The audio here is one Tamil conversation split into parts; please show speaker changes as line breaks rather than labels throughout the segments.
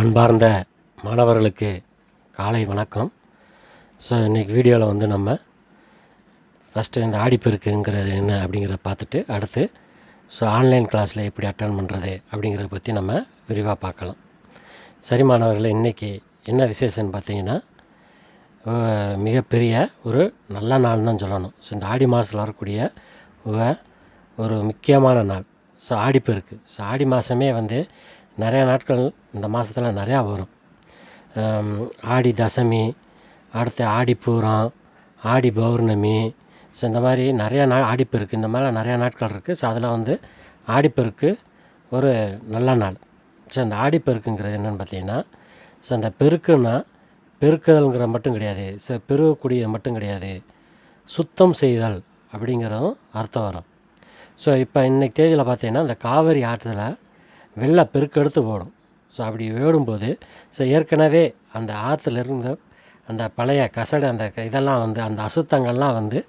அன்பார்ந்த மாணவர்களுக்கு காலை வணக்கம். ஸோ இன்றைக்கி வீடியோவில் வந்து நம்ம ஃபஸ்ட்டு இந்த ஆடிப்பெருக்குங்கிறது என்ன அப்படிங்கிறத பார்த்துட்டு அடுத்து ஆன்லைன் கிளாஸில் எப்படி அட்டன் பண்ணுறது அப்படிங்கிறத பற்றி நம்ம விரிவாக பார்க்கலாம். சரி மாணவர்களே, இன்றைக்கி என்ன விசேஷம்னு பார்த்தீங்கன்னா மிகப்பெரிய ஒரு நல்ல நாள் தான் சொல்லணும். இந்த ஆடி மாதத்தில் வரக்கூடிய ஒரு முக்கியமான நாள் ஆடிப்பெருக்கு. ஆடி மாதமே வந்து நிறையா நாட்கள் இந்த மாதத்தில் நிறையா வரும். ஆடி தசமி, அடுத்து ஆடிப்பூரம், ஆடி பௌர்ணமி, இந்த மாதிரி நிறையா ஆடிப்பெருக்கு, இந்த மாதிரிலாம் நிறையா நாட்கள் இருக்குது. அதில் வந்து ஆடிப்பெருக்கு ஒரு நல்ல நாள். இந்த ஆடிப்பெருக்குங்கிறது என்னென்னு பார்த்தீங்கன்னா, அந்த பெருக்குன்னா பெருக்குதல்ங்கிற மட்டும் கிடையாது, பெருகக்கூடியது மட்டும் கிடையாது, சுத்தம் செய்தல் அப்படிங்கிறதும் அர்த்தம் வரும். இப்போ இன்றைக்கி தேதியில் பார்த்தீங்கன்னா இந்த காவிரி ஆற்றில் வெள்ளை பெருக்கெடுத்து ஓடும். அப்படி ஓடும்போது ஏற்கனவே அந்த ஆற்றுல இருந்த அந்த பழைய கசடு, அந்த இதெல்லாம் வந்து அந்த அசுத்தங்கள்லாம் வந்து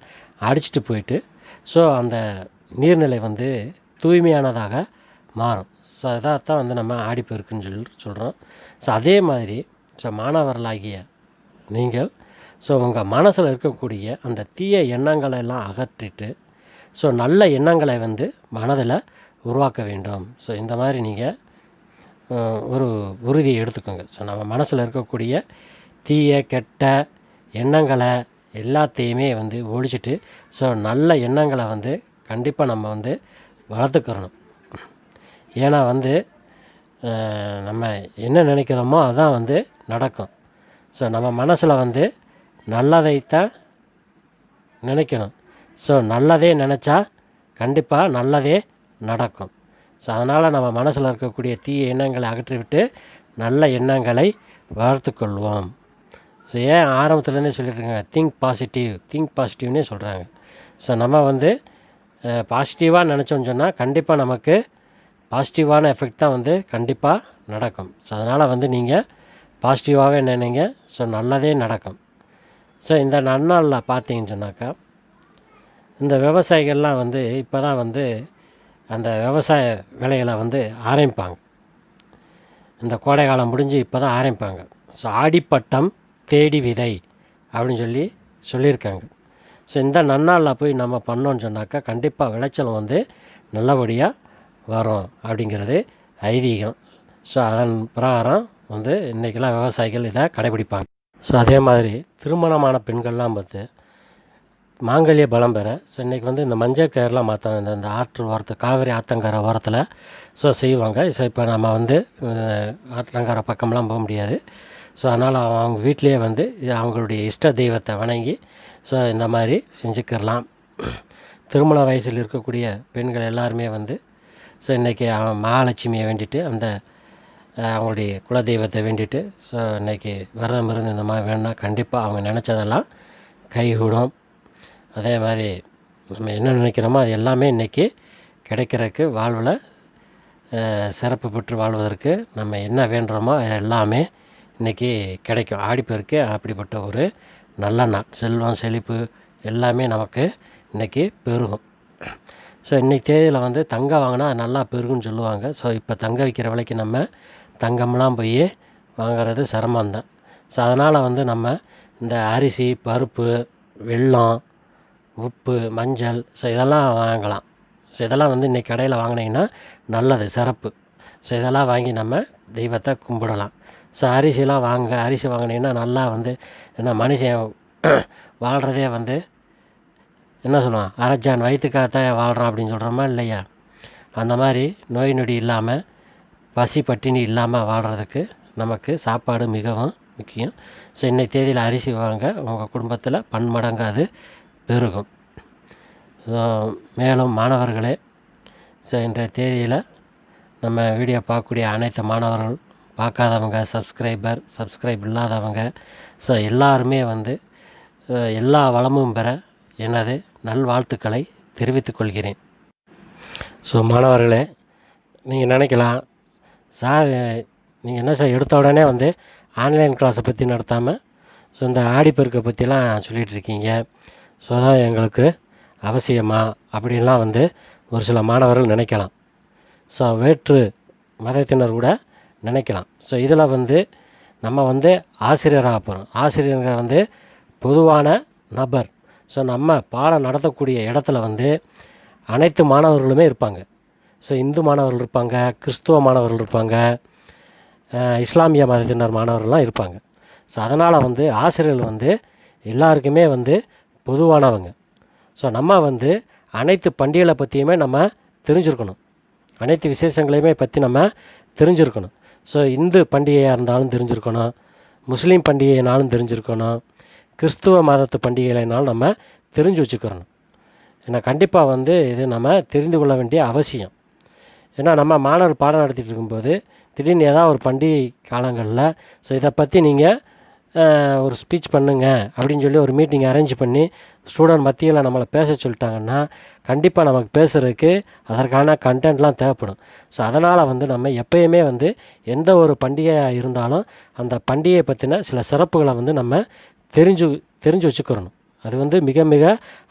அடிச்சிட்டு போயிட்டு அந்த நீர்நிலை வந்து தூய்மையானதாக மாறும். அதான் வந்து நம்ம ஆடிப்பெருக்குன்னு சொல்கிறோம். அதே மாதிரி மாணவர்களாகிய நீங்கள் உங்கள் மனசில் இருக்கக்கூடிய அந்த தீய எண்ணங்களை எல்லாம் அகற்றிட்டு நல்ல எண்ணங்களை வந்து மனதில் உருவாக்க வேண்டும். இந்த மாதிரி நீங்கள் ஒரு உறுதியை எடுத்துக்கோங்க. நம்ம மனசில் இருக்கக்கூடிய தீய கெட்ட எண்ணங்களை எல்லாத்தையுமே வந்து ஒழிச்சிட்டு நல்ல எண்ணங்களை வந்து கண்டிப்பாக நம்ம வந்து வளர்த்துக்கிறணும். ஏன்னா வந்து நம்ம என்ன நினைக்கிறோமோ அதான் வந்து நடக்கும். நம்ம மனசில் வந்து நல்லதைத்தான் நினைக்கணும். நல்லதே நினச்சா கண்டிப்பாக நல்லதே நடக்கும். அதனால் நம்ம மனசில் இருக்கக்கூடிய தீய எண்ணங்களை அகற்றிவிட்டு நல்ல எண்ணங்களை வளர்த்து கொள்வோம். ஏன் ஆரம்பத்துலேருந்தே சொல்லியிருக்காங்க, திங்க் பாசிட்டிவ்னே சொல்கிறாங்க. நம்ம வந்து பாசிட்டிவாக நினச்சோன்னு சொன்னால் கண்டிப்பாக நமக்கு பாசிட்டிவான எஃபெக்ட் தான் வந்து கண்டிப்பாக நடக்கும். அதனால் வந்து நீங்கள் பாசிட்டிவாகவே நினைங்க. நல்லதே நடக்கும். இந்த நன்னாளில் பார்த்தீங்கன்னு சொன்னாக்கா, இந்த விவசாயிகள்லாம் வந்து இப்போ தான் வந்து அந்த விவசாய வேலைகளை வந்து ஆரம்பிப்பாங்க. இந்த கோடை காலம் முடிஞ்சு இப்போ தான் ஆரம்பிப்பாங்க. ஆடிப்பட்டம் தேடி விதை அப்படின்னு சொல்லியிருக்காங்க. இந்த நன்னாளில் போய் நம்ம பண்ணோன்னு சொன்னாக்கா கண்டிப்பாக விளைச்சல் வந்து நல்லபடியாக வரும் அப்படிங்கிறது ஐதீகம். அதன் பிரகாரம் வந்து இன்றைக்கெல்லாம் விவசாயிகள் இதை கடைபிடிப்பாங்க. அதே மாதிரி திருமணமான பெண்கள்லாம் பார்த்து மாங்கல்ய பலம் பெற இன்றைக்கி வந்து இந்த மஞ்சள் கயிறுலாம் மாற்றாங்க. இந்த ஆற்று ஓரத்து காவிரி ஆற்றங்கரை ஓரத்தில் செய்வாங்க. இப்போ நம்ம வந்து ஆற்றங்கரை பக்கம்லாம் போக முடியாது. அதனால் அவங்க வீட்டிலையே வந்து அவங்களுடைய இஷ்ட தெய்வத்தை வணங்கி இந்த மாதிரி செஞ்சுக்கிடலாம். திருமண வயசில் இருக்கக்கூடிய பெண்கள் எல்லாருமே வந்து இன்றைக்கி மகாலட்சுமியை வேண்டிட்டு அந்த அவங்களுடைய குலதெய்வத்தை வேண்டிட்டு இன்றைக்கி விரதம் இருந்து இந்த மாதிரி வேணுன்னா கண்டிப்பாக அவங்க நினச்சதெல்லாம் கைகூடும். அதே மாதிரி நம்ம என்ன நினைக்கிறோமோ அது எல்லாமே இன்றைக்கி கிடைக்கிறதுக்கு வாழ்வில் சிறப்பு பெற்று வாழ்வதற்கு நம்ம என்ன வேண்டுறோமோ எல்லாமே இன்றைக்கி கிடைக்கும். ஆடிப்பெருக்கு அப்படிப்பட்ட ஒரு நல்ல நாள். செல்வம் செழிப்பு எல்லாமே நமக்கு இன்றைக்கி பெருகும். இன்றைக்கி தேதியில் வந்து தங்கம் வாங்கினா நல்லா பெருகுன்னு சொல்லுவாங்க. இப்போ தங்கம் விற்கிற விலைக்கு நம்ம தங்கம்லாம் போய் வாங்கிறது சிரமம்தான். அதனால் வந்து நம்ம இந்த அரிசி, பருப்பு, வெல்லம், உப்பு, மஞ்சள் இதெல்லாம் வாங்கலாம். இதெல்லாம் வந்து இன்றைக்கி கடையில் வாங்கினீங்கன்னா நல்லது, சிறப்பு. இதெல்லாம் வாங்கி நம்ம தெய்வத்தை கும்பிடலாம். அரிசி வாங்கினீங்கன்னா நல்லா வந்து என்ன மனுஷன் வாழ்கிறதே வந்து என்ன சொல்லுவான், அரைச்சான் வயிற்றுக்காகத்தான் வாழ்கிறான் அப்படின்னு சொல்கிறோமா இல்லையா? அந்த மாதிரி நோய் நொடி இல்லாமல் பசி பட்டினி இல்லாமல் வாழ்கிறதுக்கு நமக்கு சாப்பாடு மிகவும் முக்கியம். இன்னைக்கு தேதியில் அரிசி வாங்க உங்கள் குடும்பத்தில் பன்மடங்கு அது பெருகும். மேலும் மாணவர்களே, இன்றைய தேதியில் நம்ம வீடியோ பார்க்கக்கூடிய அனைத்து மாணவர்கள், பார்க்காதவங்க, சப்ஸ்கிரைப் இல்லாதவங்க எல்லாருமே வந்து எல்லா வளமும் பெற எனது நல்வாழ்த்துக்களை தெரிவித்துக் கொள்கிறேன். மாணவர்களே, நீங்கள் நினைக்கலாம், சார் நீங்கள் என்ன சார் எடுத்த உடனே வந்து ஆன்லைன் கிளாஸை பற்றி நடத்தாமல் இந்த ஆடிப்பெருக்கை பற்றிலாம் சொல்லிகிட்ருக்கீங்க, தான் எங்களுக்கு அவசியமா அப்படின்லாம் வந்து ஒரு சில மாணவர்கள் நினைக்கலாம். வேற்று மதத்தினர் கூட நினைக்கலாம். ஸோ இதில் வந்து நம்ம வந்து ஆசிரியராக போகிறோம். ஆசிரியருங்க வந்து பொதுவான நபர். ஸோ நம்ம பாடம் நடத்தக்கூடிய இடத்துல வந்து அனைத்து மாணவர்களுமே இருப்பாங்க. ஸோ இந்து மாணவர்கள் இருப்பாங்க, கிறிஸ்துவ மாணவர்கள் இருப்பாங்க, இஸ்லாமிய மதத்தினர் மாணவர்கள்லாம் இருப்பாங்க. ஸோ அதனால் வந்து ஆசிரியர்கள் வந்து எல்லாருக்குமே வந்து பொதுவானவங்க. ஸோ நம்ம வந்து அனைத்து பண்டிகைகளை பற்றியுமே நம்ம தெரிஞ்சுருக்கணும். அனைத்து விசேஷங்களையுமே பற்றி நம்ம தெரிஞ்சுருக்கணும். ஸோ இந்து பண்டிகையாக இருந்தாலும் தெரிஞ்சுருக்கணும், முஸ்லீம் பண்டிகைனாலும் தெரிஞ்சுருக்கணும், கிறிஸ்துவ மதத்து பண்டிகைனாலும் நம்ம தெரிஞ்சு வச்சுக்கிறணும். ஏன்னா கண்டிப்பாக வந்து இது நம்ம தெரிந்து கொள்ள வேண்டிய அவசியம். ஏன்னா நம்ம மாணவர் பாடம் நடத்திட்டு இருக்கும்போது திடீர்னு ஏதாவது ஒரு பண்டிகை காலங்களில் ஸோ இதை பற்றி நீங்கள் ஒரு ஸ்பீச் பண்ணுங்க அப்படின்னு சொல்லி ஒரு மீட்டிங் அரேஞ்ச் பண்ணி ஸ்டூடெண்ட் மத்தியில் நம்மளை பேச சொல்லிட்டாங்கன்னா கண்டிப்பாக நமக்கு பேசுகிறதுக்கு அதற்கான கண்டென்ட்லாம் தேவைப்படும். ஸோ அதனால் வந்து நம்ம எப்பயுமே வந்து எந்த ஒரு பண்டிகையாக இருந்தாலும் அந்த பண்டிகையை பற்றின சில சிறப்புகளை வந்து நம்ம தெரிஞ்சு வச்சுக்கிறணும். அது வந்து மிக மிக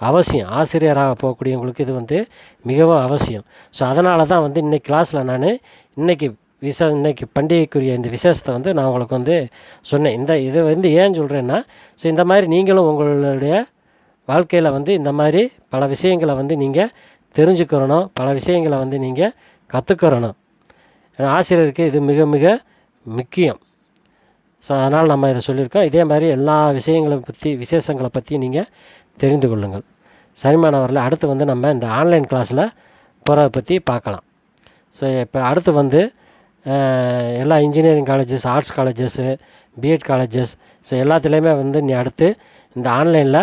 அவசியம். ஆசிரியராக போகக்கூடியவங்களுக்கு இது வந்து மிகவும் அவசியம். ஸோ அதனால தான் வந்து இன்றைக்கி கிளாஸில் நான் இன்றைக்கி பண்டிகைக்குரிய இந்த விசேஷத்தை வந்து நான் உங்களுக்கு வந்து சொன்னேன். இதை வந்து ஏன் சொல்கிறேன்னா, ஸோ இந்த மாதிரி நீங்களும் உங்களுடைய வாழ்க்கையில் வந்து இந்த மாதிரி பல விஷயங்களை வந்து நீங்கள் தெரிஞ்சுக்கிறணும், பல விஷயங்களை வந்து நீங்கள் கற்றுக்கிறணும். ஏன்னா ஆசிரியருக்கு இது மிக மிக முக்கியம். ஸோ அதனால் நம்ம இதை சொல்லியிருக்கோம். இதே மாதிரி எல்லா விசேஷங்களை பற்றி நீங்கள் தெரிந்து கொள்ளுங்கள். சரிமானவரில் அடுத்து வந்து நம்ம இந்த ஆன்லைன் கிளாஸில் போகிறத பற்றி பார்க்கலாம். ஸோ இப்போ அடுத்து வந்து எல்லா engineering colleges, arts colleges, B Ed colleges, so எல்லாத்துலேயுமே வந்து நீ அடுத்து இந்த ஆன்லைனில்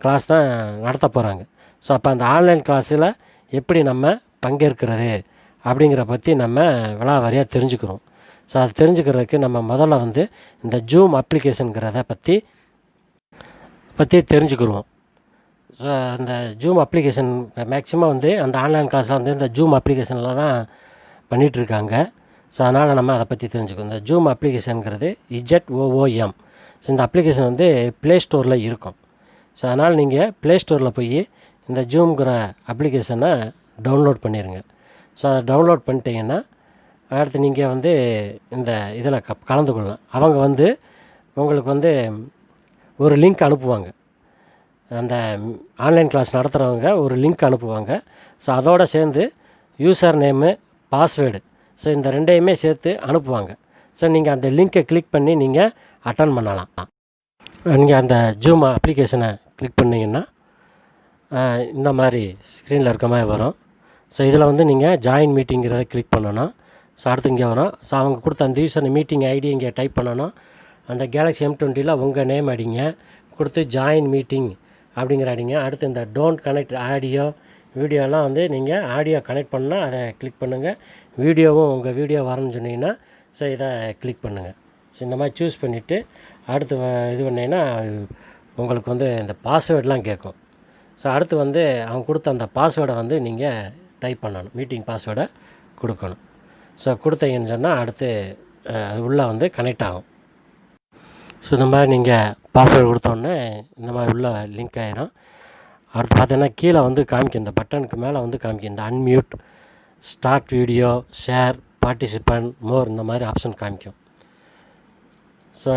கிளாஸ் தான் நடத்த போகிறாங்க. ஸோ அப்போ அந்த ஆன்லைன் கிளாஸில் எப்படி நம்ம பங்கேற்கிறது அப்படிங்கிற பற்றி நம்ம விலாவாரியாக தெரிஞ்சுக்கிறோம். ஸோ அது தெரிஞ்சுக்கிறதுக்கு நம்ம முதல்ல வந்து இந்த ஜூம் அப்ளிகேஷனுங்கிறத பற்றி தெரிஞ்சுக்கிடுவோம். ஸோ அந்த ஜூம் அப்ளிகேஷன் மேக்ஸிமம் வந்து அந்த ஆன்லைன் கிளாஸில் வந்து இந்த ஜூம் அப்ளிகேஷனில் தான் பண்ணிகிட்ருக்காங்க. ஸோ அதனால் நம்ம அதை பற்றி தெரிஞ்சுக்கணும். இந்த ஜூம் அப்ளிகேஷனுங்கிறது ZOOM. ஸோ இந்த அப்ளிகேஷன் வந்து ப்ளே ஸ்டோரில் இருக்கும். ஸோ அதனால் நீங்கள் ப்ளே ஸ்டோரில் போய் இந்த ஜூம்ங்கிற அப்ளிகேஷனை டவுன்லோட் பண்ணிடுங்க. ஸோ அதை டவுன்லோட் பண்ணிட்டீங்கன்னா அடுத்து நீங்கள் வந்து இந்த இதில் கலந்து கொள்ளலாம். அவங்க வந்து உங்களுக்கு வந்து ஒரு லிங்க் அனுப்புவாங்க. அந்த ஆன்லைன் கிளாஸ் நடத்துகிறவங்க ஒரு லிங்க் அனுப்புவாங்க. ஸோ அதோடு சேர்ந்து யூசர் நேமு, பாஸ்வேர்டு, ஸோ இந்த ரெண்டையுமே சேர்த்து அனுப்புவாங்க. ஸோ நீங்கள் அந்த லிங்க்கை கிளிக் பண்ணி நீங்கள் அட்டன் பண்ணலாம். நீங்கள் அந்த ஜூம் அப்ளிகேஷனை கிளிக் பண்ணிங்கன்னா இந்த மாதிரி ஸ்க்ரீனில் இருக்க மாதிரி வரும். ஸோ இதில் வந்து நீங்கள் ஜாயின் மீட்டிங்கிறத கிளிக் பண்ணணும். ஸோ அடுத்து இங்கே வரும். ஸோ அவங்க கொடுத்த அந்த யூசர் மீட்டிங் ஐடி இங்கே டைப் பண்ணணும். அந்த கேலக்ஸி M20 உங்கள் நேம் அடிங்க, கொடுத்து ஜாயின் மீட்டிங் அப்படிங்கிற அடிங்க. அடுத்து இந்த டோன்ட் கனெக்ட் ஆடியோ வீடியோலாம் வந்து நீங்கள் ஆடியோ கனெக்ட் பண்ணால் அதை கிளிக் பண்ணுங்கள். வீடியோவும் உங்கள் வீடியோ வரணும்னு சொன்னீங்கன்னா ஸோ இதை கிளிக் பண்ணுங்கள். ஸோ இந்த மாதிரி சூஸ் பண்ணிவிட்டு அடுத்து இது பண்ணிங்கன்னா உங்களுக்கு வந்து இந்த பாஸ்வேர்டெலாம் கேட்கும். ஸோ அடுத்து வந்து அவங்க கொடுத்த அந்த பாஸ்வேர்டை வந்து நீங்கள் டைப் பண்ணணும். மீட்டிங் பாஸ்வேர்டை கொடுக்கணும். ஸோ கொடுத்தீங்கன்னு சொன்னால் அடுத்து அது உள்ளே வந்து கனெக்ட் ஆகும். ஸோ இந்த மாதிரி நீங்கள் பாஸ்வேர்டு கொடுத்தோன்னே இந்த மாதிரி உள்ள லிங்க் ஆகிடும். அடுத்து பார்த்தீங்கன்னா கீழே வந்து காமிக்கும், இந்த பட்டனுக்கு மேலே வந்து காமிக்கும் இந்த unmute, start video, share, participant, more, இந்த மாதிரி ஆப்ஷன் காமிக்கும். ஸோ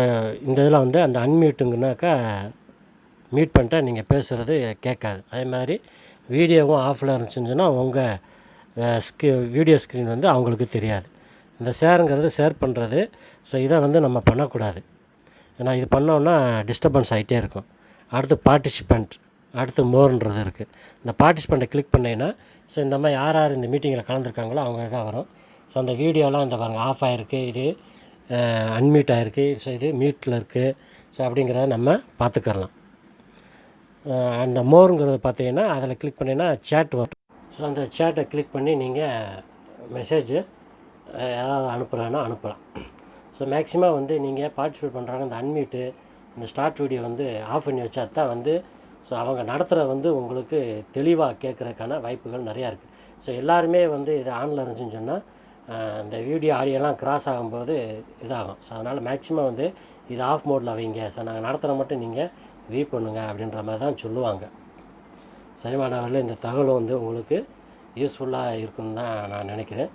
இந்த இதில் வந்து அந்த அன்மியூட்டுங்கனாக்கா மியூட் பண்ணிட்டா நீங்கள் பேசுகிறது கேட்காது. அதே மாதிரி வீடியோவும் ஆஃபில் இருந்துச்சுன்னு சொன்னால் உங்கள் வீடியோ ஸ்க்ரீன் வந்து அவங்களுக்கு தெரியாது. இந்த ஷேருங்கிறது ஷேர் பண்ணுறது. ஸோ இதை வந்து நம்ம பண்ணக்கூடாது. ஏன்னா இது பண்ணோன்னா டிஸ்டர்பன்ஸ் ஆகிட்டே இருக்கும். அடுத்து பார்ட்டிசிபெண்ட், அடுத்து மோர்ன்றது இருக்குது. இந்த பார்ட்டிசிபெண்ட்டை கிளிக் பண்ணிங்கன்னா ஸோ இந்த மாதிரி யார் யார் இந்த மீட்டிங்கில் கலந்துருக்காங்களோ அவங்க தான் வரும். ஸோ அந்த வீடியோலாம் இந்த பாருங்கள் ஆஃப் ஆகிருக்கு, இது அன்மியூட் ஆகிருக்கு, ஸோ இது மியூட்டில் இருக்குது. ஸோ அப்படிங்கிறத நம்ம பார்த்துக்கலாம். அந்த மோருங்கிறது பார்த்தீங்கன்னா அதில் கிளிக் பண்ணிங்கன்னா சேட் வரும். ஸோ அந்த சேட்டை கிளிக் பண்ணி நீங்கள் மெசேஜு ஏதாவது அனுப்புகிறாங்கன்னா அனுப்பலாம். ஸோ மேக்ஸிமம் வந்து நீங்கள் பார்ட்டிசிபேட் பண்ணுறாங்க இந்த அன்மியூட்டு, இந்த ஸ்டார்ட் வீடியோ வந்து ஆஃப் பண்ணி வச்சா தான் வந்து ஸோ அவங்க நடத்துகிற வந்து உங்களுக்கு தெளிவாக கேட்குறதுக்கான வாய்ப்புகள் நிறையா இருக்குது. ஸோ எல்லாருமே வந்து இது ஆனில் இருந்துச்சுன்னு சொன்னால் இந்த வீடியோ ஆடியோலாம் கிராஸ் ஆகும்போது இதாகும். ஸோ அதனால் மேக்ஸிமம் வந்து இது ஆஃப் மோடில் வைங்க. ஸோ நாங்கள் நடத்துகிற மட்டும் நீங்கள் வியூ பண்ணுங்க அப்படின்ற மாதிரி தான் சொல்லுவாங்க. சரிமானவர்களே, இந்த தகவல் வந்து உங்களுக்கு யூஸ்ஃபுல்லாக இருக்குன்னு தான் நான் நினைக்கிறேன்.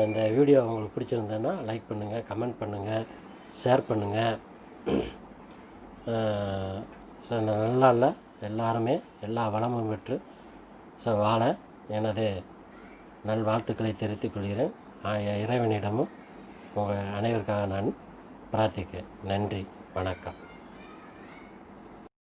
இந்த வீடியோ உங்களுக்கு பிடிச்சிருந்ததுன்னா லைக் பண்ணுங்கள், கமெண்ட் பண்ணுங்கள், ஷேர் பண்ணுங்கள். ஸோ இந்த நல்லாளில் எல்லாருமே எல்லா வளமும் பெற்று ஸோ வாழ எனது நல்வாழ்த்துக்களை தெரிவித்துக் கொள்கிறேன். இறைவனிடமும் உங்கள் அனைவருக்காக நான் பிரார்த்திக்கிறேன். நன்றி, வணக்கம்.